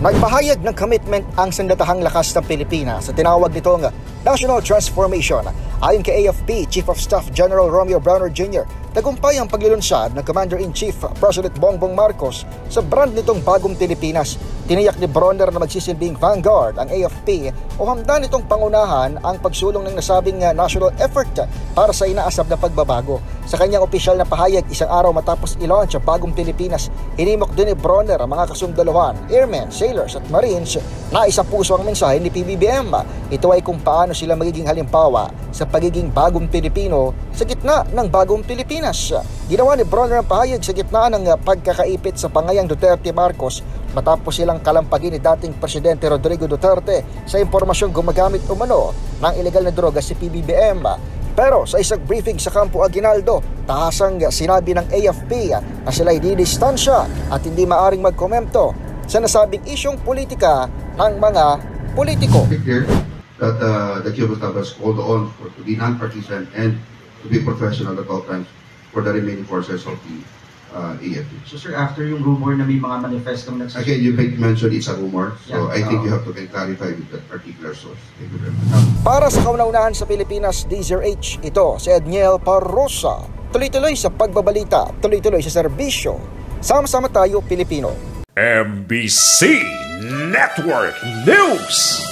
Nagpahayag ng commitment ang Sandatahang Lakas ng Pilipinas sa tinawag nitong National Transformation. Ayon kay AFP Chief of Staff General Romeo Brawner Jr., tagumpay ang paglulunsad ng Commander-in-Chief President Bongbong Marcos sa brand nitong Bagong Pilipinas. Tiniyak ni Brawner na magsisilbing vanguard ang AFP o handa nitong pangunahan ang pagsulong ng nasabing national effort para sa inaasam na pagbabago. Sa kanyang opisyal na pahayag isang araw matapos i-launch ang Bagong Pilipinas, hinimok din ni Brawner ang mga kasundalohan, airmen, sailors at marines na isa puso ang mensahe ni PBBM. Ito ay kung paano sila magiging halimbawa sa pagiging bagong Pilipino sa gitna ng Bagong Pilipinas. Ginawa ni Brawner ang pahayag sa gitna ng pagkakaipit sa pangayang Duterte Marcos matapos silang kalampagin ni dating Presidente Rodrigo Duterte sa impormasyong gumagamit umano ng ilegal na droga si PBBM. Pero sa isang briefing sa Campo Aguinaldo, tahasang sinabi ng AFP na sila'y didistansya at hindi maaring magkomento sa nasabing isyong politika ng mga politiko. That the Cuban staff has called on to be non-partisan and to be professional at all times for the remaining forces of the AFP. So sir, after yung rumor na may mga manifestong nagsasabi... Again, you mentioned it's a rumor, so Yeah. I think you have to clarify with that particular source. Thank you very much. Para sa kauna-unahan sa Pilipinas, DZRH, ito si Edniel Parrosa. Tuloy-tuloy sa pagbabalita, tuloy-tuloy sa serbisyo. Sama-sama tayo, Pilipino. MBC Network News.